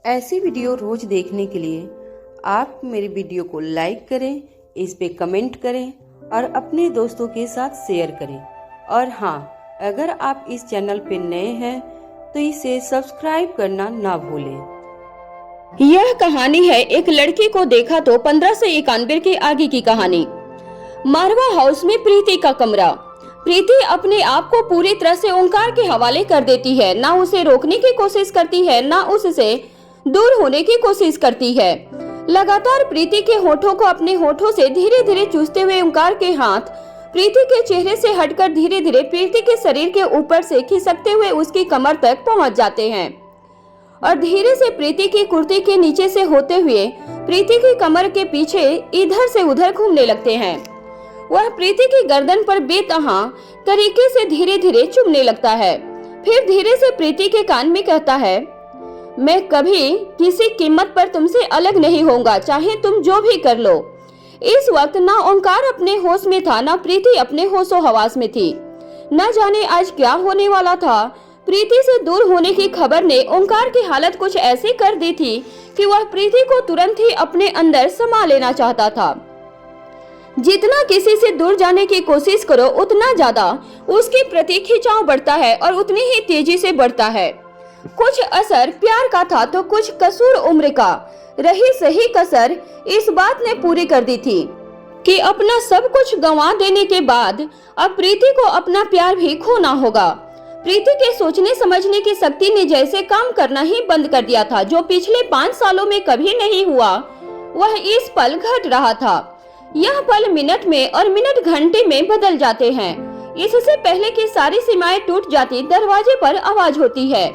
ऐसी वीडियो रोज देखने के लिए आप मेरे वीडियो को लाइक करें, इस पे कमेंट करें और अपने दोस्तों के साथ शेयर करें। और हाँ, अगर आप इस चैनल पे नए हैं तो इसे सब्सक्राइब करना ना भूलें। यह कहानी है एक लड़की को देखा तो 15 से 91 के आगे की कहानी। मारवा हाउस में प्रीति का कमरा। प्रीति अपने आप को पूरी तरह से ओंकार के हवाले कर देती है, ना उसे रोकने की कोशिश करती है, ना उससे दूर होने की कोशिश करती है। लगातार प्रीति के होठों को अपने होठों से धीरे धीरे चूसते हुए ओंकार के हाथ प्रीति के चेहरे से हटकर धीरे धीरे प्रीति के शरीर के ऊपर से खिसकते हुए उसकी कमर तक पहुंच जाते हैं और धीरे से प्रीति की कुर्ती के नीचे से होते हुए प्रीति की कमर के पीछे इधर से उधर घूमने लगते हैं। वह प्रीति की गर्दन पर बेतहा तरीके से धीरे धीरे चुमने लगता है। फिर धीरे से प्रीति के कान में कहता है, मैं कभी किसी कीमत पर तुमसे अलग नहीं होऊंगा, चाहे तुम जो भी कर लो। इस वक्त ना ओंकार अपने होश में था, ना प्रीति अपने होशो हवास में थी। न जाने आज क्या होने वाला था। प्रीति से दूर होने की खबर ने ओंकार की हालत कुछ ऐसी कर दी थी कि वह प्रीति को तुरंत ही अपने अंदर समा लेना चाहता था। जितना किसी से दूर जाने की कोशिश करो, उतना ज्यादा उसके प्रति खिंचाव बढ़ता है और उतनी ही तेजी से बढ़ता है। कुछ असर प्यार का था तो कुछ कसूर उम्र का। रही सही कसर इस बात ने पूरी कर दी थी कि अपना सब कुछ गंवा देने के बाद अब प्रीति को अपना प्यार भी खोना होगा। प्रीति के सोचने समझने की शक्ति ने जैसे काम करना ही बंद कर दिया था। जो पिछले 5 सालों में कभी नहीं हुआ, वह इस पल घट रहा था। यह पल मिनट में और मिनट घंटे में बदल जाते हैं। इससे पहले कि सारी सीमाएं टूट जाती, दरवाजे पर आवाज होती है।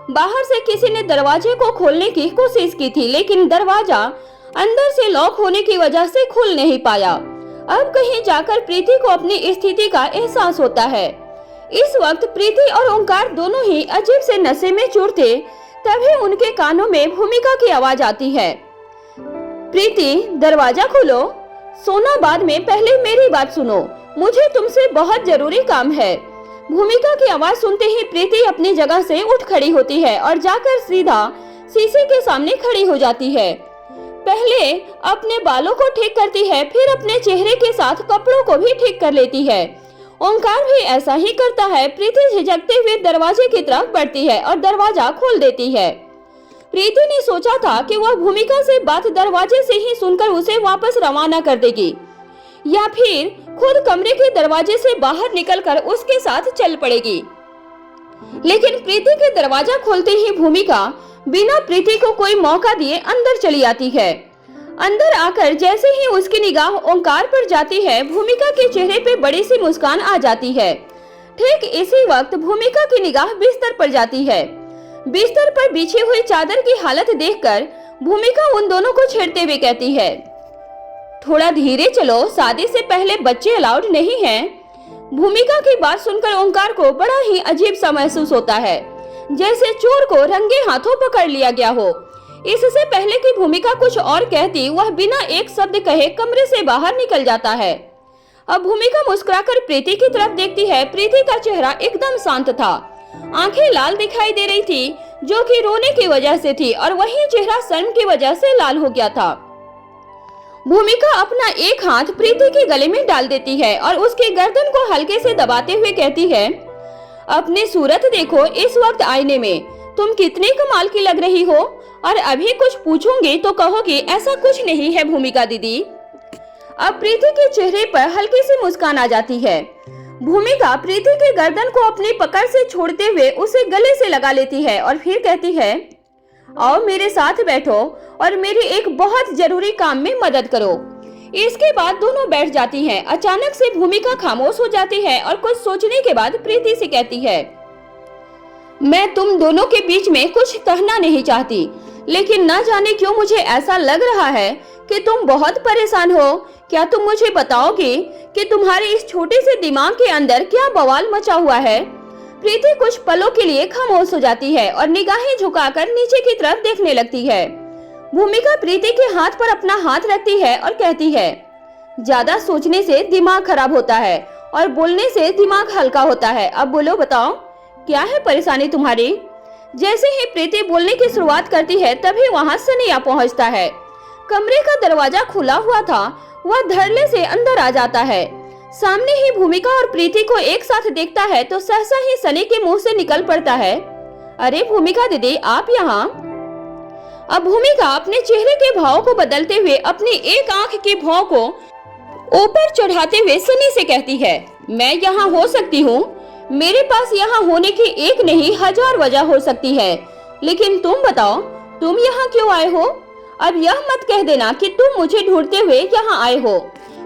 बाहर से किसी ने दरवाजे को खोलने की कोशिश की थी, लेकिन दरवाजा अंदर से लॉक होने की वजह से खुल नहीं पाया। अब कहीं जाकर प्रीति को अपनी स्थिति का एहसास होता है। इस वक्त प्रीति और ओंकार दोनों ही अजीब से नशे में चूर थे। तभी उनके कानों में भूमिका की आवाज आती है, प्रीति दरवाजा खोलो। सोना बाद में, पहले मेरी बात सुनो, मुझे तुमसे बहुत जरूरी काम है। भूमिका की आवाज सुनते ही प्रीति अपनी जगह से उठ खड़ी होती है और जाकर सीधा शीशे के सामने खड़ी हो जाती है। पहले अपने बालों को ठीक करती है, फिर अपने चेहरे के साथ कपड़ों को भी ठीक कर लेती है। ओंकार भी ऐसा ही करता है। प्रीति झिझकते हुए दरवाजे की तरफ बढ़ती है और दरवाजा खोल देती है। प्रीति ने सोचा था कि वह भूमिका से बात दरवाजे से ही सुनकर उसे वापस रवाना कर देगी या फिर खुद कमरे के दरवाजे से बाहर निकलकर उसके साथ चल पड़ेगी, लेकिन प्रीति के दरवाजा खोलते ही भूमिका बिना प्रीति को कोई मौका दिए अंदर चली आती है। अंदर आकर जैसे ही उसकी निगाह ओंकार पर जाती है, भूमिका के चेहरे पे बड़ी सी मुस्कान आ जाती है। ठीक इसी वक्त भूमिका की निगाह बिस्तर पर जाती है। बिस्तर पर बिछी हुई चादर की हालत देखकर भूमिका उन दोनों को छेड़ते हुए कहती है, थोड़ा धीरे चलो, शादी से पहले बच्चे अलाउड नहीं हैं। भूमिका की बात सुनकर ओंकार को बड़ा ही अजीब सा महसूस होता है, जैसे चोर को रंगे हाथों पकड़ लिया गया हो। इससे पहले कि भूमिका कुछ और कहती, वह बिना एक शब्द कहे कमरे से बाहर निकल जाता है। अब भूमिका मुस्कुराकर प्रीति की तरफ देखती है। प्रीति का चेहरा एकदम शांत था, आंखें लाल दिखाई दे रही थी, जो कि रोने की वजह से थी, और वही चेहरा शर्म की वजह से लाल हो गया था। भूमिका अपना एक हाथ प्रीति के गले में डाल देती है और उसकी गर्दन को हल्के से दबाते हुए कहती है, अपनी सूरत देखो इस वक्त आईने में, तुम कितनी कमाल की लग रही हो। और अभी कुछ पूछूंगी तो कहोगी ऐसा कुछ नहीं है भूमिका दीदी। अब प्रीति के चेहरे पर हल्की सी मुस्कान आ जाती है। भूमिका प्रीति के गर्दन को अपनी पकड़ से छोड़ते हुए उसे गले से लगा लेती है और फिर कहती है, आओ मेरे साथ बैठो और मेरे एक बहुत जरूरी काम में मदद करो। इसके बाद दोनों बैठ जाती हैं। अचानक से भूमिका खामोश हो जाती है और कुछ सोचने के बाद प्रीति से कहती है, मैं तुम दोनों के बीच में कुछ कहना नहीं चाहती, लेकिन न जाने क्यों मुझे ऐसा लग रहा है कि तुम बहुत परेशान हो। क्या तुम मुझे बताओगे कि तुम्हारे इस छोटे से दिमाग के अंदर क्या बवाल मचा हुआ है। प्रीति कुछ पलों के लिए खामोश हो जाती है और निगाहें झुकाकर नीचे की तरफ देखने लगती है। भूमिका प्रीति के हाथ पर अपना हाथ रखती है और कहती है, ज्यादा सोचने से दिमाग खराब होता है और बोलने से दिमाग हल्का होता है। अब बोलो, बताओ क्या है परेशानी तुम्हारी। जैसे ही प्रीति बोलने की शुरुआत करती है तभी वहाँ सनी आ पहुँचता है। कमरे का दरवाजा खुला हुआ था, वह धड़ल्ले से अंदर आ जाता है। सामने ही भूमिका और प्रीति को एक साथ देखता है तो सहसा ही सनी के मुंह से निकल पड़ता है, अरे भूमिका दीदी आप यहाँ। अब भूमिका अपने चेहरे के भाव को बदलते हुए अपनी एक आंख के भाव को ऊपर चढ़ाते हुए सनी से कहती है, मैं यहाँ हो सकती हूँ, मेरे पास यहाँ होने की एक नहीं 1000 वजह हो सकती है, लेकिन तुम बताओ तुम यहाँ क्यों आए हो? अब यह मत कह देना कि तुम मुझे ढूंढते हुए यहाँ आए हो,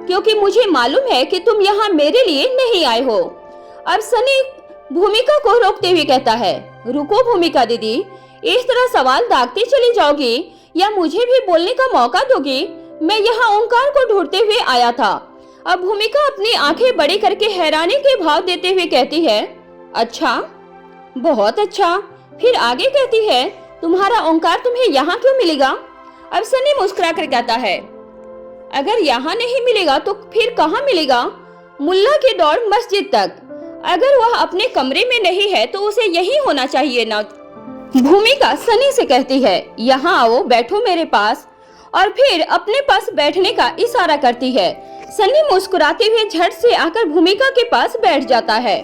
क्योंकि मुझे मालूम है कि तुम यहाँ मेरे लिए नहीं आए हो। अब सनी भूमिका को रोकते हुए कहता है, रुको भूमिका दीदी, इस तरह सवाल दागती चली जाओगी या मुझे भी बोलने का मौका दोगी? मैं यहाँ ओंकार को ढूंढते हुए आया था। अब भूमिका अपनी आंखें बड़ी करके हैरानी के भाव देते हुए कहती है, अच्छा, बहुत अच्छा। फिर आगे कहती है, तुम्हारा ओंकार तुम्हें यहाँ क्यों मिलेगा? अब सनी मुस्कुरा कर कहता है, अगर यहाँ नहीं मिलेगा तो फिर कहाँ मिलेगा? मुल्ला की दौड़ मस्जिद तक। अगर वह अपने कमरे में नहीं है तो उसे यही होना चाहिए ना। भूमिका सनी से कहती है, यहाँ आओ, बैठो मेरे पास, और फिर अपने पास बैठने का इशारा करती है। सनी मुस्कुराते हुए झट से आकर भूमिका के पास बैठ जाता है।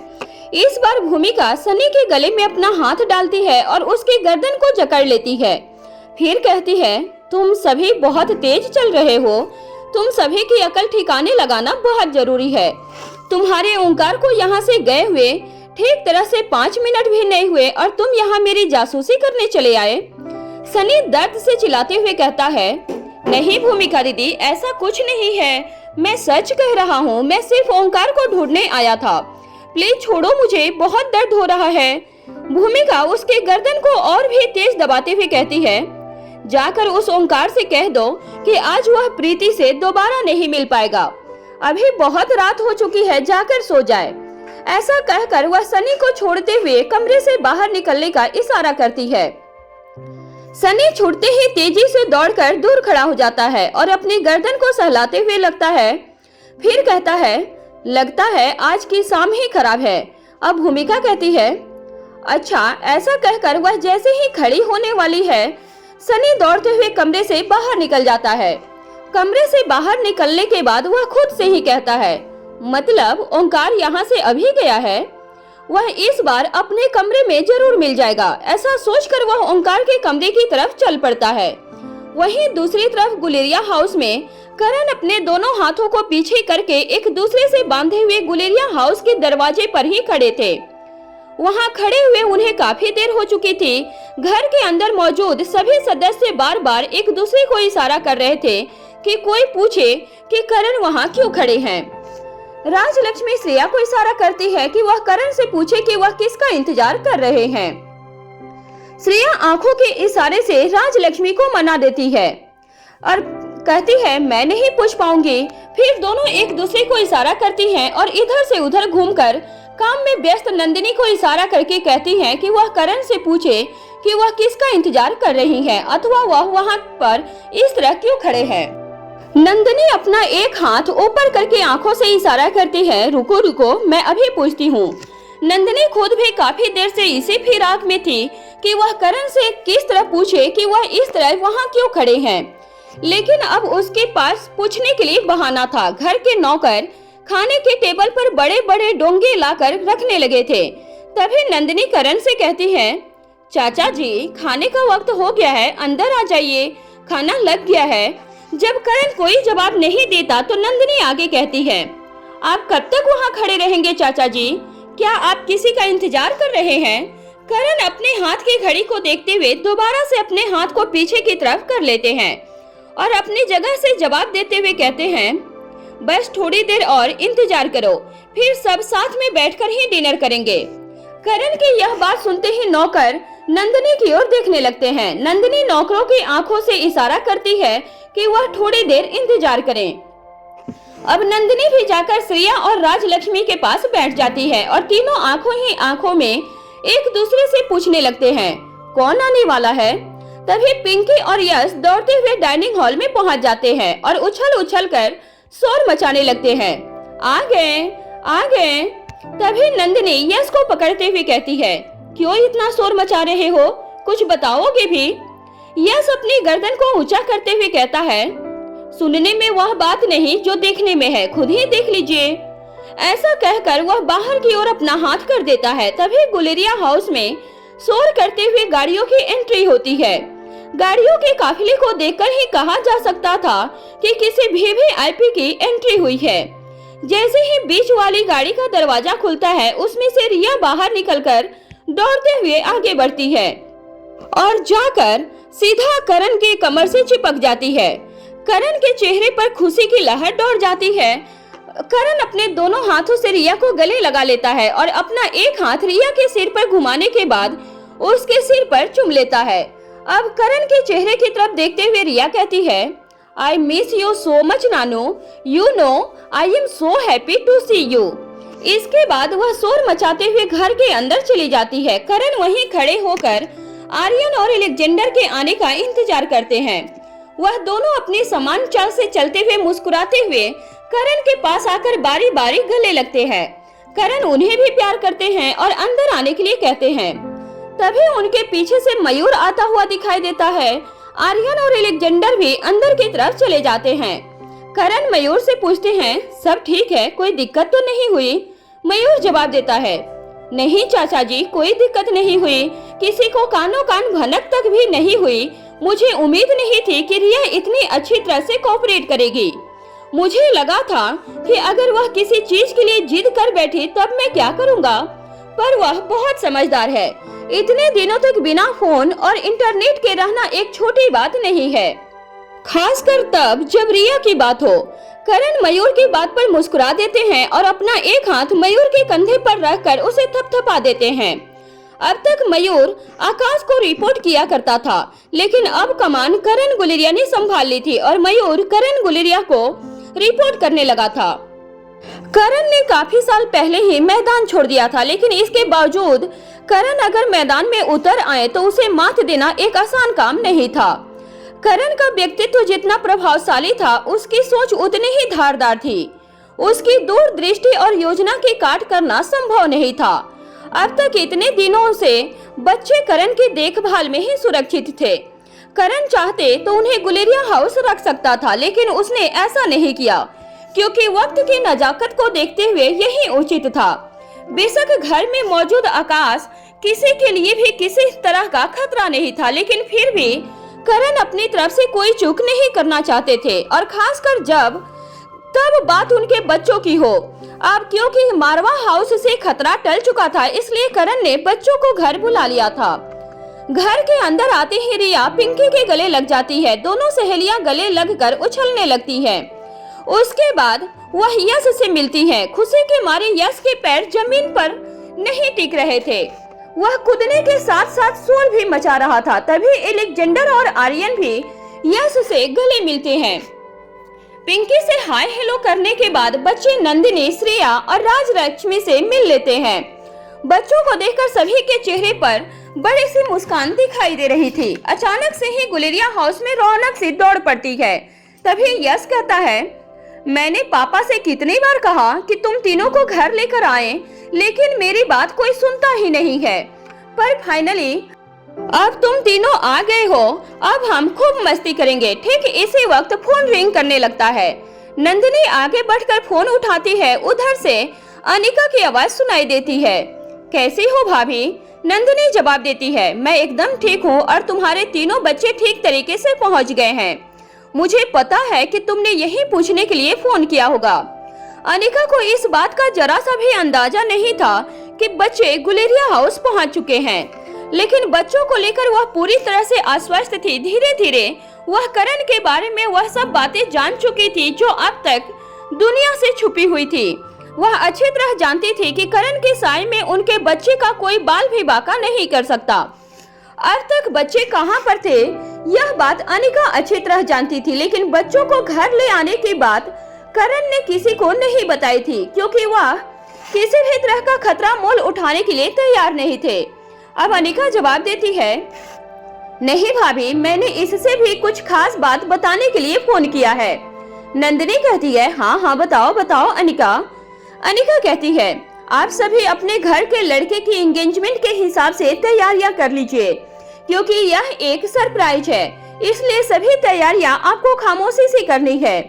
इस बार भूमिका सनी के गले में अपना हाथ डालती है और उसकी गर्दन को जकड़ लेती है। फिर कहती है, तुम सभी बहुत तेज चल रहे हो, तुम सभी की अकल ठिकाने लगाना बहुत जरूरी है। तुम्हारे ओंकार को यहाँ से गए हुए ठीक तरह से 5 मिनट भी नहीं हुए और तुम यहाँ मेरी जासूसी करने चले आए। सनी दर्द से चिल्लाते हुए कहता है, नहीं भूमिका दीदी, ऐसा कुछ नहीं है, मैं सच कह रहा हूँ, मैं सिर्फ ओंकार को ढूंढने आया था, प्लीज छोड़ो मुझे, बहुत दर्द हो रहा है। भूमिका उसके गर्दन को और भी तेज दबाते हुए कहती है, जाकर उस ओंकार से कह दो कि आज वह प्रीति से दोबारा नहीं मिल पाएगा, अभी बहुत रात हो चुकी है, जाकर सो जाए। ऐसा कहकर वह सनी को छोड़ते हुए कमरे से बाहर निकलने का इशारा करती है। सनी छूटते ही तेजी से दौड़कर दूर खड़ा हो जाता है और अपनी गर्दन को सहलाते हुए लगता है, फिर कहता है, लगता है आज की शाम ही खराब है। अब भूमिका कहती है, अच्छा। ऐसा कहकर वह जैसे ही खड़ी होने वाली है, सनी दौड़ते हुए कमरे से बाहर निकल जाता है। कमरे से बाहर निकलने के बाद वह खुद से ही कहता है, मतलब ओंकार यहाँ से अभी गया है, वह इस बार अपने कमरे में जरूर मिल जाएगा। ऐसा सोचकर वह ओंकार के कमरे की तरफ चल पड़ता है। वहीं दूसरी तरफ गुलेरिया हाउस में करण अपने दोनों हाथों को पीछे करके एक दूसरे से बांधे हुए गुलेरिया हाउस के दरवाजे पर ही खड़े थे। वहां खड़े हुए उन्हें काफी देर हो चुकी थी। घर के अंदर मौजूद सभी सदस्य बार बार एक दूसरे को इशारा कर रहे थे कि कोई पूछे कि करण वहां क्यों खड़े हैं। राजलक्ष्मी श्रेया को इशारा करती है कि वह करण से पूछे कि वह किसका इंतजार कर रहे हैं। श्रेया आंखों के इशारे से राजलक्ष्मी को मना देती है और कहती है, मैं नहीं पूछ पाऊंगी। फिर दोनों एक दूसरे को इशारा करती हैं और इधर से उधर घूमकर काम में व्यस्त नंदिनी को इशारा करके कहती हैं कि वह करण से पूछे कि वह किसका इंतजार कर रही है अथवा वह वहां पर इस तरह क्यों खड़े हैं। नंदिनी अपना एक हाथ ऊपर करके आंखों से इशारा करती है, रुको रुको, मैं अभी पूछती हूँ। नंदिनी खुद भी काफी देर से इसी फिराक में थी कि वह करण से किस तरह पूछे कि वह इस तरह वहां क्यों खड़े हैं, लेकिन अब उसके पास पूछने के लिए बहाना था। घर के नौकर खाने के टेबल पर बड़े बड़े डोंगे लाकर रखने लगे थे। तभी नंदिनी करण से कहती है, चाचा जी, खाने का वक्त हो गया है, अंदर आ जाइए, खाना लग गया है। जब करण कोई जवाब नहीं देता तो नंदिनी आगे कहती है, आप कब तक वहाँ खड़े रहेंगे चाचा जी? क्या आप किसी का इंतजार कर रहे हैं? करण अपने हाथ की घड़ी को देखते हुए दोबारा से अपने हाथ को पीछे की तरफ कर लेते हैं और अपनी जगह से जवाब देते हुए कहते हैं, बस थोड़ी देर और इंतजार करो, फिर सब साथ में बैठकर ही डिनर करेंगे। करण की यह बात सुनते ही नौकर नंदिनी की ओर देखने लगते हैं। नंदिनी नौकरों की आंखों से इशारा करती है कि वह थोड़ी देर इंतजार करें। अब नंदिनी भी जाकर श्रेया और राजलक्ष्मी के पास बैठ जाती है और तीनों आंखों ही आंखों में एक दूसरे से पूछने लगते हैं, कौन आने वाला है। तभी पिंकी और यश दौड़ते हुए डाइनिंग हॉल में पहुंच जाते हैं और उछल उछल कर शोर मचाने लगते हैं, आ गए आ गए। तभी नंदिनी यश को पकड़ते हुए कहती है, क्यों इतना शोर मचा रहे हो, कुछ बताओगे भी? यश अपनी गर्दन को ऊंचा करते हुए कहता है, सुनने में वह बात नहीं जो देखने में है, खुद ही देख लीजिए। ऐसा कहकर वह बाहर की ओर अपना हाथ कर देता है। तभी गुलेरिया हाउस में शोर करते हुए गाड़ियों की एंट्री होती है। गाड़ियों के काफिले को देखकर ही कहा जा सकता था कि किसी वीवीआईपी की एंट्री हुई है। जैसे ही बीच वाली गाड़ी का दरवाजा खुलता है, उसमें से रिया बाहर निकलकर दौड़ते हुए आगे बढ़ती है और जाकर सीधा करण के कमर से चिपक जाती है। करण के चेहरे पर खुशी की लहर दौड़ जाती है। करण अपने दोनों हाथों से रिया को गले लगा लेता है और अपना एक हाथ रिया के सिर पर घुमाने के बाद उसके सिर पर चूम लेता है। अब करण के चेहरे की तरफ देखते हुए रिया कहती है, I miss you so much nanu, you know I am so happy to see you. इसके बाद वह शोर मचाते हुए घर के अंदर चली जाती है। करण वहीं खड़े होकर आर्यन और अलेक्जेंडर के आने का इंतजार करते हैं। वह दोनों अपनी समान चाल से चलते हुए मुस्कुराते हुए करण के पास आकर बारी बारी गले लगते हैं। करण उन्हें भी प्यार करते हैं और अंदर आने के लिए कहते हैं। तभी उनके पीछे से मयूर आता हुआ दिखाई देता है। आर्यन और अलेक्जेंडर भी अंदर की तरफ चले जाते हैं। करण मयूर से पूछते हैं, सब ठीक है, कोई दिक्कत तो नहीं हुई? मयूर जवाब देता है, नहीं चाचा जी, कोई दिक्कत नहीं हुई, किसी को कानों कान भनक तक भी नहीं हुई। मुझे उम्मीद नहीं थी कि रिया इतनी अच्छी तरह से कोऑपरेट करेगी। मुझे लगा था कि अगर वह किसी चीज के लिए जिद कर बैठी तब मैं क्या करूँगा, पर वह बहुत समझदार है। इतने दिनों तक बिना फोन और इंटरनेट के रहना एक छोटी बात नहीं है, खासकर तब जब रिया की बात हो। करण मयूर की बात पर मुस्कुरा देते हैं और अपना एक हाथ मयूर के कंधे पर रखकर उसे थपथपा देते हैं। अब तक मयूर आकाश को रिपोर्ट किया करता था, लेकिन अब कमान करण गुलेरिया ने संभाल ली थी और मयूर करण गुलेरिया को रिपोर्ट करने लगा था। करण ने काफी साल पहले ही मैदान छोड़ दिया था, लेकिन इसके बावजूद करण अगर मैदान में उतर आए तो उसे मात देना एक आसान काम नहीं था। करण का व्यक्तित्व जितना प्रभावशाली था, उसकी सोच उतनी ही धारदार थी। उसकी दूरदृष्टि और योजना की काट करना संभव नहीं था। अब तक इतने दिनों से बच्चे करण की देखभाल में ही सुरक्षित थे। करण चाहते तो उन्हें गुलेरिया हाउस रख सकता था, लेकिन उसने ऐसा नहीं किया क्योंकि वक्त की नजाकत को देखते हुए यही उचित था। बेशक घर में मौजूद आकाश किसी के लिए भी किसी तरह का खतरा नहीं था, लेकिन फिर भी करण अपनी तरफ से कोई चूक नहीं करना चाहते थे, और खासकर तब बात उनके बच्चों की हो। अब क्योंकि मारवा हाउस से खतरा टल चुका था, इसलिए करण ने बच्चों को घर बुला लिया था। घर के अंदर आते ही रिया पिंकी के गले लग जाती है। दोनों सहेलियां गले लगकर उछलने लगती हैं। उसके बाद वह यश से मिलती है। खुशी के मारे यश के पैर जमीन पर नहीं टिक रहे थे। वह कूदने के साथ साथ शोर भी मचा रहा था। तभी अलेक्जेंडर और आर्यन भी यश से गले मिलते हैं। पिंकी से हाय हेलो करने के बाद बच्चे नंदिनी, श्रेया और राजलक्ष्मी से मिल लेते हैं। बच्चों को देखकर सभी के चेहरे पर बड़ी सी मुस्कान दिखाई दे रही थी। अचानक से ही गुलेरिया हाउस में रौनक सी दौड़ पड़ती है। तभी यश कहता है, मैंने पापा से कितनी बार कहा कि तुम तीनों को घर लेकर आए, लेकिन मेरी बात कोई सुनता ही नहीं है। पर फाइनली अब तुम तीनों आ गए हो, अब हम खूब मस्ती करेंगे। ठीक इसी वक्त फोन रिंग करने लगता है। नंदिनी आगे बढ़कर फोन उठाती है। उधर से अनिका की आवाज सुनाई देती है। कैसी हो भाभी? नंदिनी जवाब देती है, मैं एकदम ठीक हूँ और तुम्हारे तीनों बच्चे ठीक तरीके से पहुँच गए हैं। मुझे पता है कि तुमने यही पूछने के लिए फोन किया होगा। अनिका को इस बात का जरा सा भी अंदाजा नहीं था कि बच्चे गुलेरिया हाउस पहुंच चुके हैं, लेकिन बच्चों को लेकर वह पूरी तरह से आश्वस्त थी। धीरे धीरे वह करण के बारे में वह सब बातें जान चुकी थी जो अब तक दुनिया से छुपी हुई थी। वह अच्छी तरह जानती थी कि करण के साय में उनके बच्चे का कोई बाल भी बाका नहीं कर सकता। अब तक बच्चे कहां पर थे यह बात अनिका अच्छी तरह जानती थी, लेकिन बच्चों को घर ले आने की बात करण ने किसी को नहीं बताई थी, क्योंकि वह किसी भी तरह का खतरा मोल उठाने के लिए तैयार नहीं थे। अब अनिका जवाब देती है, नहीं भाभी, मैंने इससे भी कुछ खास बात बताने के लिए फोन किया है। नंदिनी कहती है, हाँ हाँ बताओ बताओ अनिका। अनिका कहती है, आप सभी अपने घर के लड़के की एंगेजमेंट के हिसाब से तैयारियां कर लीजिए, क्योंकि यह एक सरप्राइज है, इसलिए सभी तैयारियां आपको खामोशी से करनी है।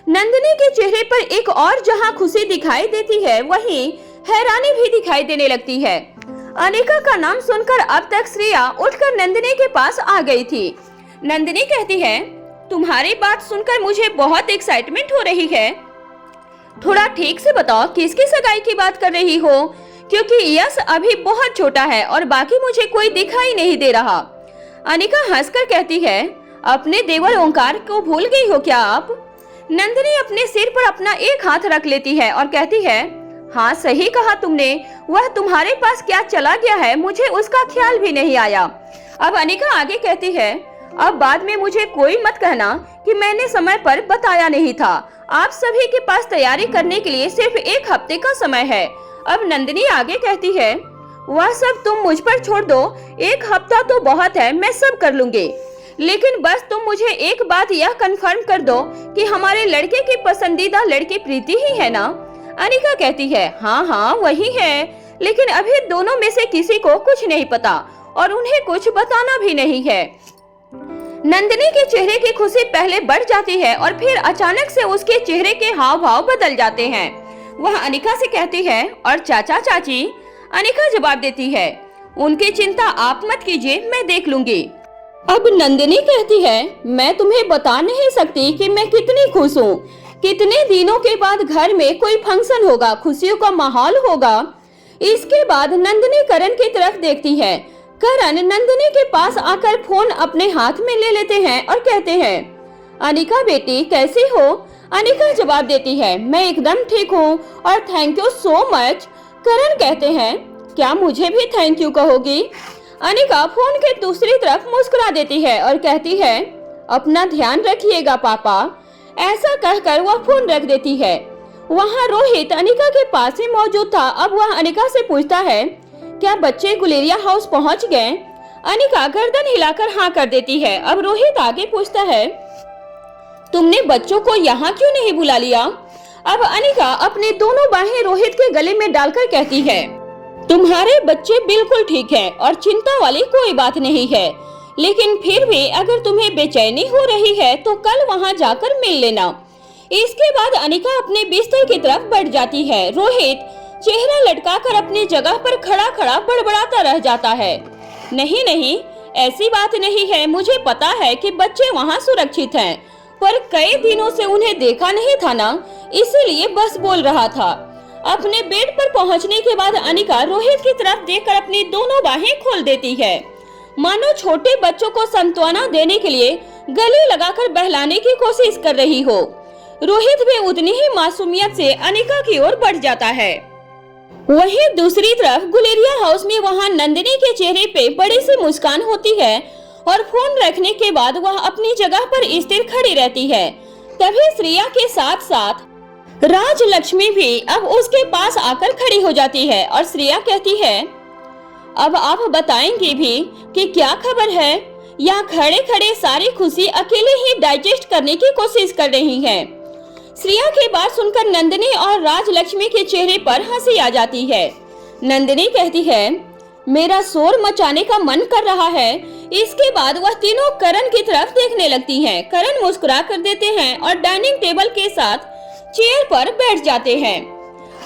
नंदिनी के चेहरे पर एक और जहां खुशी दिखाई देती है, वहीं हैरानी भी दिखाई देने लगती है। अनिका का नाम सुनकर अब तक श्रेया उठकर नंदिनी के पास आ गई थी। नंदिनी कहती है, तुम्हारी बात सुनकर मुझे बहुत एक्साइटमेंट हो रही है। थोड़ा ठीक से बताओ किसकी सगाई की बात कर रही हो, क्योंकि यश अभी बहुत छोटा है और बाकी मुझे कोई दिखाई नहीं दे रहा। अनिका हंसकर कहती है, अपने देवर ओंकार को भूल गई हो क्या आप? नंदिनी अपने सिर पर अपना एक हाथ रख लेती है और कहती है, हाँ सही कहा तुमने, वह तुम्हारे पास क्या चला गया है मुझे उसका ख्याल भी नहीं आया। अब अनिका आगे कहती है, अब बाद में मुझे कोई मत कहना कि मैंने समय पर बताया नहीं था। आप सभी के पास तैयारी करने के लिए सिर्फ 1 हफ्ते का समय है। अब नंदिनी आगे कहती है, वह सब तुम मुझ पर छोड़ दो, 1 हफ्ता तो बहुत है, मैं सब कर लूंगी। लेकिन बस तुम मुझे एक बात यह कंफर्म कर दो कि हमारे लड़के की पसंदीदा लड़की प्रीति ही है ना? अनिका कहती है, हाँ हाँ वही है, लेकिन अभी दोनों में से किसी को कुछ नहीं पता और उन्हें कुछ बताना भी नहीं है। नंदिनी के चेहरे की खुशी पहले बढ़ जाती है और फिर अचानक से उसके चेहरे के हाव भाव बदल जाते हैं। वह अनिका से कहती है, और चाचा चाची? अनिका जवाब देती है, उनकी चिंता आप मत कीजिए, मैं देख लूंगी। अब नंदिनी कहती है, मैं तुम्हें बता नहीं सकती कि मैं कितनी खुश हूँ। कितने दिनों के बाद घर में कोई फंक्शन होगा, खुशियों का माहौल होगा। इसके बाद नंदिनी करण की तरफ देखती है। करण नंदिनी के पास आकर फोन अपने हाथ में ले लेते हैं और कहते हैं, अनिका बेटी कैसी हो? अनिका जवाब देती है, मैं एकदम ठीक हूँ और थैंक यू सो मच। करण कहते हैं, क्या मुझे भी थैंक यू कहोगी? अनिका फोन के दूसरी तरफ मुस्कुरा देती है और कहती है, अपना ध्यान रखिएगा पापा। ऐसा कहकर वह फोन रख देती है। वहाँ रोहित अनिका के पास ही मौजूद था। अब वह अनिका से पूछता है, क्या बच्चे गुलेरिया हाउस पहुँच गए? अनिका गर्दन हिलाकर हाँ कर देती है। अब रोहित आगे पूछता है, तुमने बच्चों को यहाँ क्यों नहीं बुला लिया? अब अनिका अपनी दोनों बाहें रोहित के गले में डालकर कहती है, तुम्हारे बच्चे बिल्कुल ठीक है और चिंता वाली कोई बात नहीं है, लेकिन फिर भी अगर तुम्हें बेचैनी हो रही है तो कल वहाँ जाकर मिल लेना। इसके बाद अनिका अपने बिस्तर की तरफ बढ़ जाती है। रोहित चेहरा लटकाकर अपनी जगह पर खड़ा खड़ा बड़बड़ाता रह जाता है, नहीं नहीं ऐसी बात नहीं है, मुझे पता है कि बच्चे वहाँ सुरक्षित हैं, पर कई दिनों से उन्हें देखा नहीं था ना, इसीलिए बस बोल रहा था। अपने बेड पर पहुंचने के बाद अनिका रोहित की तरफ देखकर अपनी दोनों बाहें खोल देती है, मानो छोटे बच्चों को सांत्वना देने के लिए गले लगाकर बहलाने की कोशिश कर रही हो। रोहित भी उतनी ही मासूमियत से अनिका की ओर बढ़ जाता है। वहीं दूसरी तरफ गुलेरिया हाउस में वहां नंदिनी के चेहरे पे बड़ी सी मुस्कान होती है और फोन रखने के बाद वह अपनी जगह पर स्थिर खड़ी रहती है। तभी श्रेया के साथ साथ राजलक्ष्मी भी अब उसके पास आकर खड़ी हो जाती है और श्रेया कहती है, अब आप बताएंगे भी कि क्या खबर है, या खड़े खड़े सारी खुशी अकेले ही डाइजेस्ट करने की कोशिश कर रही हैं। श्रेया की बात सुनकर नंदिनी और राजलक्ष्मी के चेहरे पर हंसी आ जाती है। नंदिनी कहती है, मेरा शोर मचाने का मन कर रहा है। इसके बाद वह तीनों करण की तरफ देखने लगती हैं। करण मुस्कुरा कर देते हैं और डाइनिंग टेबल के साथ चेयर पर बैठ जाते हैं।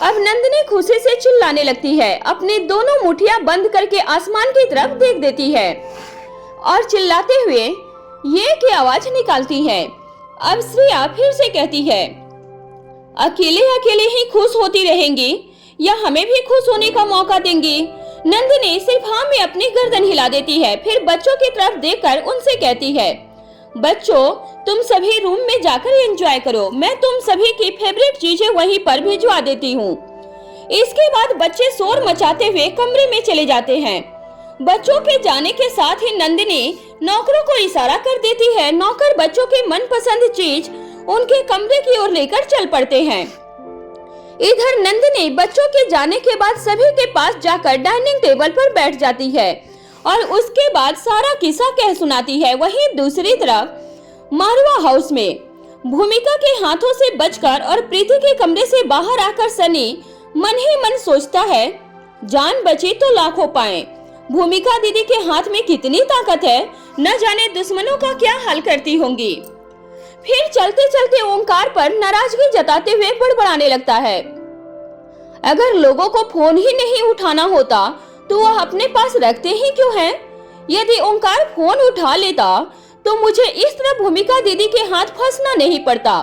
अब नंदिनी खुशी से चिल्लाने लगती है, अपनी दोनों मुठियां बंद करके आसमान की तरफ देख देती है और चिल्लाते हुए ये की आवाज निकालती है। अब श्रेया फिर से कहती है, अकेले अकेले ही खुश होती रहेंगी या हमें भी खुश होने का मौका देंगी? नंदिनी सिर्फ हाँ में अपनी गर्दन हिला देती है, फिर बच्चों की तरफ देखकर उनसे कहती है, बच्चों तुम सभी रूम में जाकर एंजॉय करो, मैं तुम सभी की फेवरेट चीजें वहीं पर भिजवा देती हूँ। इसके बाद बच्चे शोर मचाते हुए कमरे में चले जाते हैं। बच्चों के जाने के साथ ही नंदिनी नौकरों को इशारा कर देती है। नौकर बच्चों की मनपसंद चीज उनके कमरे की ओर लेकर चल पड़ते हैं। इधर नंदिनी बच्चों के जाने के बाद सभी के पास जाकर डाइनिंग टेबल पर बैठ जाती है और उसके बाद सारा किस्सा कह सुनाती है। वहीं दूसरी तरफ मारवा हाउस में भूमिका के हाथों से बचकर और प्रीति के कमरे से बाहर आकर सनी मन ही मन सोचता है, जान बची तो लाखों पाए। भूमिका दीदी के हाथ में कितनी ताकत है, न जाने दुश्मनों का क्या हाल करती होंगी। फिर चलते चलते ओंकार पर नाराजगी जताते हुए बड़बड़ाने लगता है। अगर लोगों को फोन ही नहीं उठाना होता तो वह अपने पास रखते ही क्यों हैं? यदि ओंकार फोन उठा लेता तो मुझे इस तरह भूमिका दीदी के हाथ फंसना नहीं पड़ता।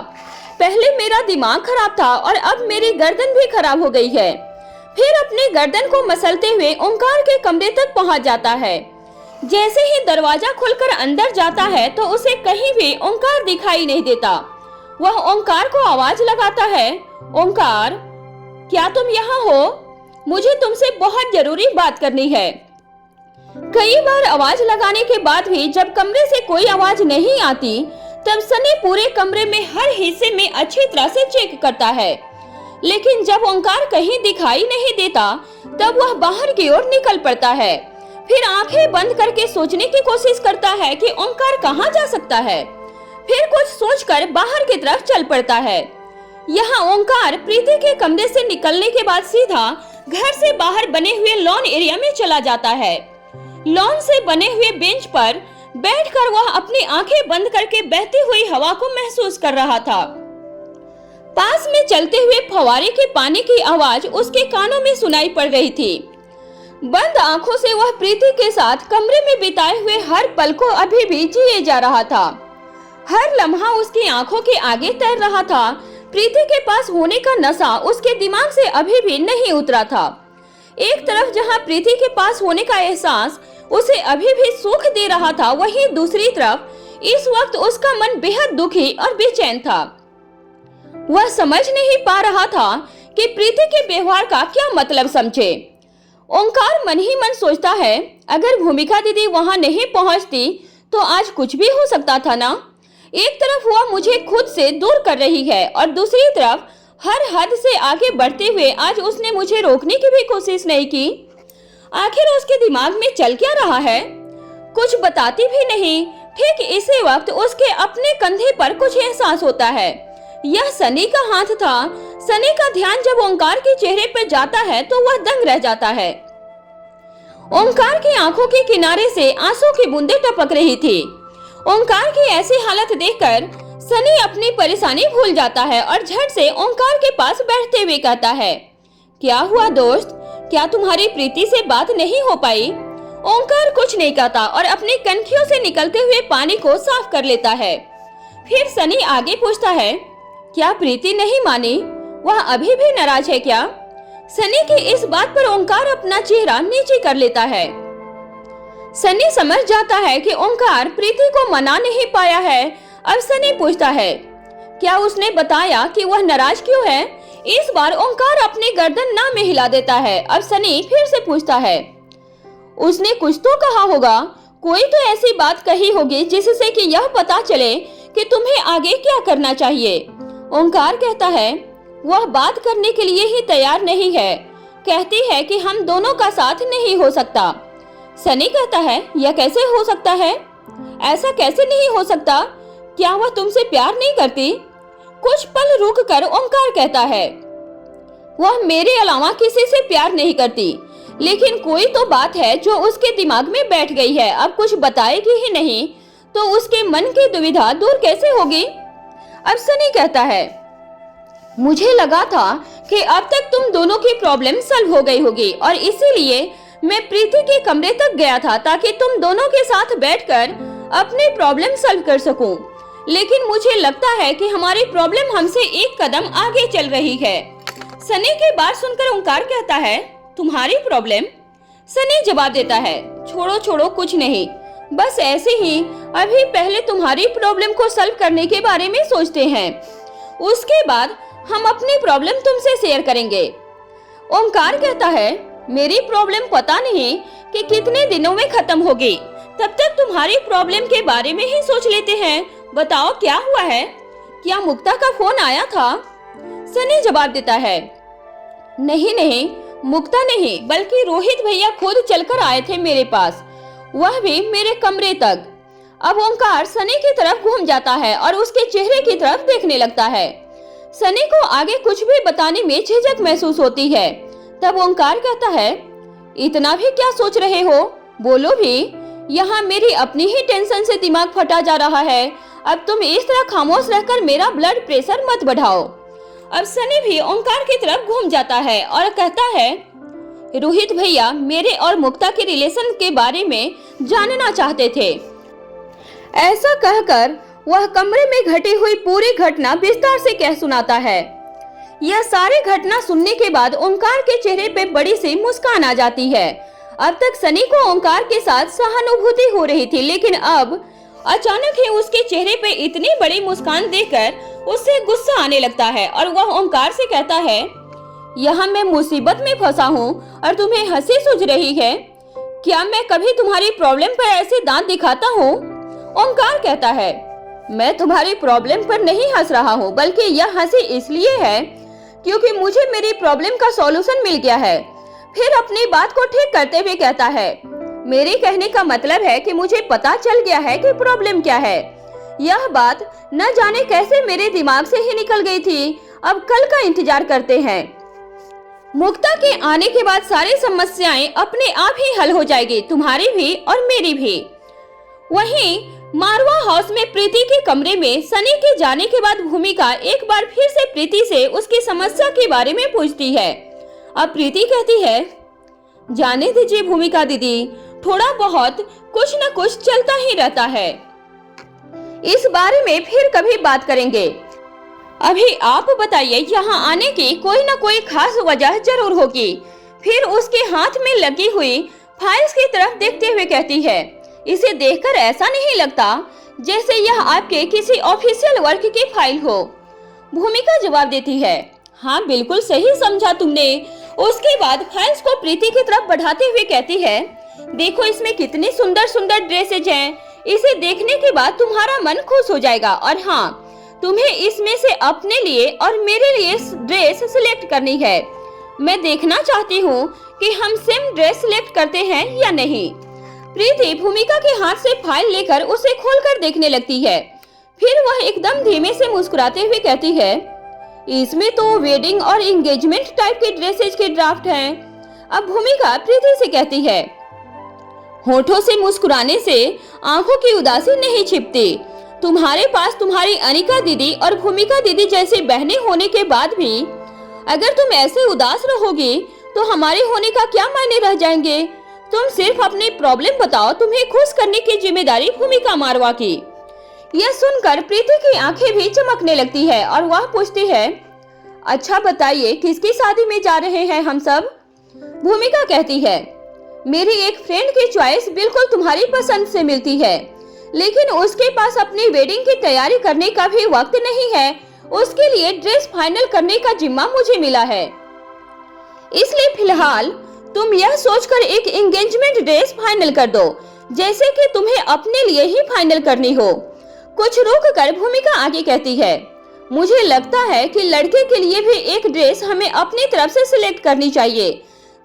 पहले मेरा दिमाग खराब था और अब मेरी गर्दन भी खराब हो गई है। फिर अपने गर्दन को मसलते हुए ओंकार के कमरे तक पहुंच जाता है। जैसे ही दरवाजा खुलकर अंदर जाता है तो उसे कहीं भी ओंकार दिखाई नहीं देता। वह ओंकार को आवाज लगाता है, ओंकार, क्या तुम यहाँ हो? मुझे तुमसे बहुत जरूरी बात करनी है। कई बार आवाज लगाने के बाद भी जब कमरे से कोई आवाज नहीं आती तब सनी पूरे कमरे में हर हिस्से में अच्छी तरह से चेक करता है, लेकिन जब ओंकार कहीं दिखाई नहीं देता तब वह बाहर की ओर निकल पड़ता है। फिर आंखें बंद करके सोचने की कोशिश करता है कि ओंकार कहाँ जा सकता है। फिर कुछ सोचकर बाहर की तरफ चल पड़ता है। यहाँ ओंकार प्रीति के कमरे से निकलने के बाद सीधा घर से बाहर बने हुए लॉन एरिया में चला जाता है। लॉन से बने हुए बेंच पर बैठकर वह अपनी आंखें बंद करके बहती हुई हवा को महसूस कर रहा था। पास में चलते हुए फव्वारे के पानी की आवाज उसके कानों में सुनाई पड़ रही थी। बंद आंखों से वह प्रीति के साथ कमरे में बिताए हुए हर पल को अभी भी जिए जा रहा था। हर लम्हा उसकी आंखों के आगे तैर रहा था। प्रीति के पास होने का नशा उसके दिमाग से अभी भी नहीं उतरा था। एक तरफ जहां प्रीति के पास होने का एहसास उसे अभी भी सुख दे रहा था, वहीं दूसरी तरफ इस वक्त उसका मन बेहद दुखी और बेचैन था। वह समझ नहीं पा रहा था कि प्रीति के व्यवहार का क्या मतलब समझे। ओंकार मन ही मन सोचता है, अगर भूमिका दीदी वहां नहीं पहुंचती तो आज कुछ भी हो सकता था ना। एक तरफ वह मुझे खुद से दूर कर रही है और दूसरी तरफ हर हद से आगे बढ़ते हुए आज उसने मुझे रोकने की भी कोशिश नहीं की। आखिर उसके दिमाग में चल क्या रहा है? कुछ बताती भी नहीं। ठीक इसी वक्त उसके अपने कंधे पर कुछ एहसास होता है। यह सनी का हाथ था। सनी का ध्यान जब ओंकार के चेहरे पर जाता है तो वह दंग रह जाता है। ओंकार की आंखों के किनारे से आंसू की बूंदें टपक रही थी। ओंकार की ऐसी हालत देखकर सनी अपनी परेशानी भूल जाता है और झट से ओंकार के पास बैठते हुए कहता है, क्या हुआ दोस्त, क्या तुम्हारी प्रीति से बात नहीं हो पाई? ओंकार कुछ नहीं कहता और अपनी कनखियों से निकलते हुए पानी को साफ कर लेता है। फिर सनी आगे पूछता है, क्या प्रीति नहीं मानी? वह अभी भी नाराज है क्या? सनी की इस बात पर ओंकार अपना चेहरा नीचे कर लेता है। सनी समझ जाता है कि ओंकार प्रीति को मना नहीं पाया है। अब सनी पूछता है, क्या उसने बताया कि वह नाराज क्यों है? इस बार ओंकार अपनी गर्दन ना में हिला देता है। अब सनी फिर से पूछता है, उसने कुछ तो कहा होगा, कोई तो ऐसी बात कही होगी जिससे कि यह पता चले कि तुम्हें आगे क्या करना चाहिए। ओंकार कहता है, वह बात करने के लिए ही तैयार नहीं है, कहती है कि हम दोनों का साथ नहीं हो सकता। सनी कहता है, यह कैसे हो सकता है? ऐसा कैसे नहीं हो सकता? क्या वह तुमसे प्यार नहीं करती? कुछ पल रुककर ओंकार कहता है, वह मेरे अलावा किसी से प्यार नहीं करती, लेकिन कोई तो बात है जो उसके दिमाग में बैठ गई है। अब कुछ बताएगी ही नहीं तो उसके मन की दुविधा दूर कैसे होगी? अब सनी कहता है, मुझे लगा था कि अब तक तुम दोनों की प्रॉब्लम सॉल्व हो गई होगी और इसीलिए मैं प्रीति के कमरे तक गया था ताकि तुम दोनों के साथ बैठकर अपनी प्रॉब्लम सॉल्व कर सकूं। लेकिन मुझे लगता है कि हमारी प्रॉब्लम हमसे एक कदम आगे चल रही है। सनी की बात सुनकर ओंकार कहता है, तुम्हारी प्रॉब्लम? सनी जवाब देता है, छोड़ो छोड़ो कुछ नहीं, बस ऐसे ही अभी पहले तुम्हारी प्रॉब्लम को सॉल्व करने के बारे में सोचते हैं, उसके बाद हम अपनी प्रॉब्लम तुमसे शेयर करेंगे। ओंकार कहता है, मेरी प्रॉब्लम पता नहीं कि कितने दिनों में खत्म होगी, तब तक तुम्हारी प्रॉब्लम के बारे में ही सोच लेते हैं। बताओ क्या हुआ है? क्या मुक्ता का फोन आया था? सनी जवाब देता है, नहीं नहीं, मुक्ता नहीं बल्कि रोहित भैया खुद चलकर आए थे मेरे पास, वह भी मेरे कमरे तक। अब ओंकार सनी की तरफ घूम जाता है और उसके चेहरे की तरफ देखने लगता है। सनी को आगे कुछ भी बताने में झिझक महसूस होती है। तब ओंकार कहता है, इतना भी क्या सोच रहे हो, बोलो भी। यहाँ मेरी अपनी ही टेंशन से दिमाग फटा जा रहा है। अब तुम इस तरह खामोश रहकर मेरा ब्लड प्रेशर मत बढ़ाओ। अब सनी भी ओंकार की तरफ घूम जाता है और कहता है, रोहित भैया मेरे और मुक्ता के रिलेशन के बारे में जानना चाहते थे। ऐसा कहकर वह कमरे में घटी हुई पूरी घटना विस्तार से कह सुनाता है। यह सारी घटना सुनने के बाद ओंकार के चेहरे पे बड़ी सी मुस्कान आ जाती है। अब तक सनी को ओंकार के साथ सहानुभूति हो रही थी, लेकिन अब अचानक ही उसके चेहरे पे इतनी बड़ी मुस्कान देखकर उससे गुस्सा आने लगता है और वह ओंकार से कहता है, यहाँ मैं मुसीबत में फंसा हूँ और तुम्हें हंसी सूझ रही है। क्या मैं कभी तुम्हारी प्रॉब्लम पर ऐसे दांत दिखाता हूँ? ओंकार कहता है, मैं तुम्हारी प्रॉब्लम पर नहीं हंस रहा हूँ, बल्कि यह हंसी इसलिए है क्योंकि मुझे मेरी प्रॉब्लम का सॉल्यूशन मिल गया है। फिर अपनी बात को ठीक करते हुए कहता है, मेरे कहने का मतलब है कि मुझे पता चल गया है कि प्रॉब्लम क्या है। यह बात न जाने कैसे मेरे दिमाग से ही निकल गई थी। अब कल का इंतजार करते हैं। मुक्ता के आने के बाद सारी समस्याएं अपने आप ही हल हो जाएगी, तुम्हारी भी और मेरी भी। वहीं मारवा हाउस में प्रीति के कमरे में सनी के जाने के बाद भूमिका एक बार फिर से प्रीति से उसकी समस्या के बारे में पूछती है। अब प्रीति कहती है, जाने दीजिए भूमिका दीदी, थोड़ा बहुत कुछ न कुछ चलता ही रहता है, इस बारे में फिर कभी बात करेंगे। अभी आप बताइए, यहाँ आने की कोई न कोई खास वजह जरूर होगी। फिर उसके हाथ में लगी हुई फाइल्स की तरफ देखते हुए कहती है, इसे देखकर ऐसा नहीं लगता जैसे यह आपके किसी ऑफिशियल वर्क की फाइल हो। भूमिका जवाब देती है, हाँ बिल्कुल सही समझा तुमने। उसके बाद फाइल्स को प्रीति की तरफ बढ़ाते हुए कहती है, देखो इसमें कितनी सुंदर सुंदर ड्रेसेज हैं। इसे देखने के बाद तुम्हारा मन खुश हो जाएगा और हाँ, तुम्हें इसमें से अपने लिए और मेरे लिए ड्रेस सिलेक्ट करनी है। मैं देखना चाहती हूँ कि हम सेम ड्रेस सिलेक्ट करते हैं या नहीं। प्रीति भूमिका के हाथ से फाइल लेकर उसे खोलकर देखने लगती है। फिर वह एकदम धीमे से मुस्कुराते हुए कहती है, इसमें तो वेडिंग और एंगेजमेंट टाइप के ड्रेसेज के ड्राफ्ट हैं। अब भूमिका प्रीति से कहती है, होठों से मुस्कुराने से आंखों की उदासी नहीं छिपती। तुम्हारे पास तुम्हारी अनिका दीदी और भूमिका दीदी जैसे बहनें होने के बाद भी अगर तुम ऐसे उदास रहोगी तो हमारे होने का क्या मायने रह जाएंगे। तुम सिर्फ अपनी प्रॉब्लम बताओ, तुम्हें खुश करने की जिम्मेदारी भूमिका मारवा की। यह सुनकर प्रीति की आंखें भी चमकने लगती है और वह पूछती है, अच्छा बताइए किसकी शादी में जा रहे हैं हम सब? भूमिका कहती है, मेरी एक फ्रेंड की चॉइस बिल्कुल तुम्हारी पसंद से मिलती है, लेकिन उसके पास अपनी वेडिंग की तैयारी करने का भी वक्त नहीं है। उसके लिए ड्रेस फाइनल करने का जिम्मा मुझे मिला है, इसलिए फिलहाल तुम यह सोचकर एक एंगेजमेंट ड्रेस फाइनल कर दो जैसे कि तुम्हें अपने लिए ही फाइनल करनी हो। कुछ रुक कर भूमिका आगे कहती है, मुझे लगता है कि लड़के के लिए भी एक ड्रेस हमें अपनी तरफ से सिलेक्ट करनी चाहिए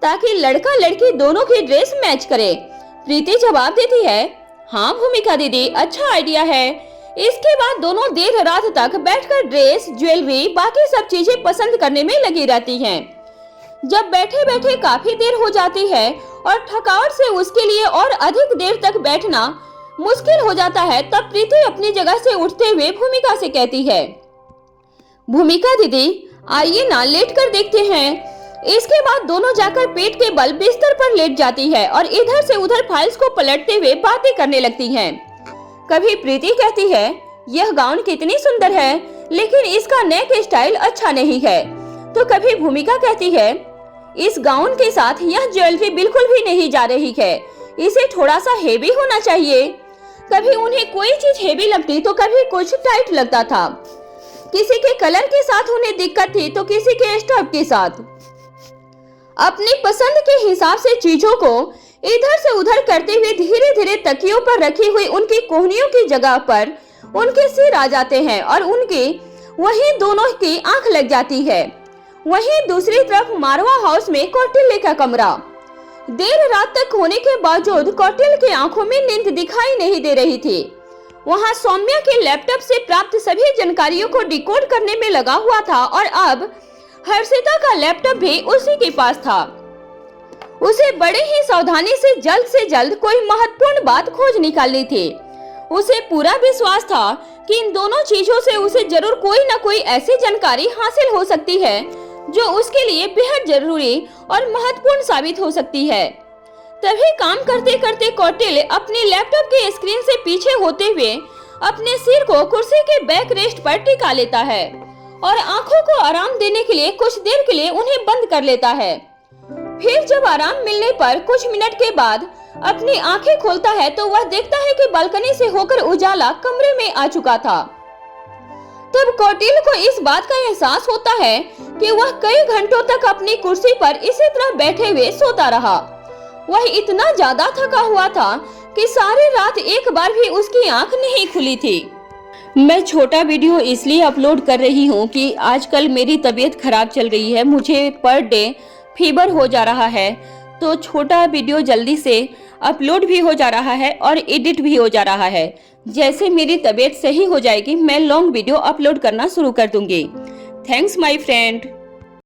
ताकि लड़का लड़की दोनों की ड्रेस मैच करे। प्रीति जवाब देती है, हाँ भूमिका दीदी, अच्छा आइडिया है। इसके बाद दोनों देर रात तक बैठकर ड्रेस, ज्वेलरी, बाकी सब चीजें पसंद करने में लगी रहती हैं। जब बैठे बैठे काफी देर हो जाती है और थकावट से उसके लिए और अधिक देर तक बैठना मुश्किल हो जाता है, तब प्रीति अपनी जगह से उठते हुए भूमिका से कहती है, भूमिका दीदी आइए ना लेट कर देखते हैं। इसके बाद दोनों जाकर पेट के बल बिस्तर पर लेट जाती है और इधर से उधर फाइल्स को पलटते हुए बातें करने लगती हैं। कभी प्रीति कहती है, यह गाउन कितनी सुंदर है, लेकिन इसका नेक स्टाइल अच्छा नहीं है। तो कभी भूमिका कहती है, इस गाउन के साथ यह ज्वेलरी बिल्कुल भी नहीं जा रही है, इसे थोड़ा सा हेवी होना चाहिए। कभी उन्हें कोई चीज हेवी लगती तो कभी कुछ टाइट लगता था। किसी के कलर के साथ उन्हें दिक्कत थी तो किसी के स्टफ के साथ। अपनी पसंद के हिसाब से चीजों को इधर से उधर करते हुए धीरे धीरे तकियों पर रखी हुई उनकी कोहनियों की जगह पर उनके सिर आ जाते हैं और उनकी वहीं दोनों की आंख लग जाती है। वहीं दूसरी तरफ मारवा हाउस में कौटिल्य का कमरा। देर रात तक होने के बावजूद कौटिल्य की आंखों में नींद दिखाई नहीं दे रही थी। वहां सौम्या के लैपटॉप से प्राप्त सभी जानकारियों को डिकोड करने में लगा हुआ था और अब हर्षिता का लैपटॉप भी उसी के पास था। उसे बड़े ही सावधानी से जल्द कोई महत्वपूर्ण बात खोज निकालनी थी। उसे पूरा विश्वास था कि इन दोनों चीजों से उसे जरूर कोई न कोई ऐसी जानकारी हासिल हो सकती है जो उसके लिए बेहद जरूरी और महत्वपूर्ण साबित हो सकती है। तभी काम करते करते कौटिल्य अपने लैपटॉप के स्क्रीन से पीछे होते हुए अपने सिर को कुर्सी के बैक रेस्ट पर टिका लेता है और आंखों को आराम देने के लिए कुछ देर के लिए उन्हें बंद कर लेता है। फिर जब आराम मिलने पर कुछ मिनट के बाद अपनी आंखें खोलता है तो वह देखता है कि बालकनी से होकर उजाला कमरे में आ चुका था। तब कौटिल्य को इस बात का एहसास होता है कि वह कई घंटों तक अपनी कुर्सी पर इसी तरह बैठे हुए सोता रहा। वह इतना ज्यादा थका हुआ था कि सारी रात एक बार भी उसकी आंख नहीं खुली थी। मैं छोटा वीडियो इसलिए अपलोड कर रही हूँ कि आजकल मेरी तबीयत खराब चल रही है, मुझे पर डे फीवर हो जा रहा है, तो छोटा वीडियो जल्दी से अपलोड भी हो जा रहा है और एडिट भी हो जा रहा है। जैसे मेरी तबीयत सही हो जाएगी मैं लॉन्ग वीडियो अपलोड करना शुरू कर दूंगी। Thanks my friend.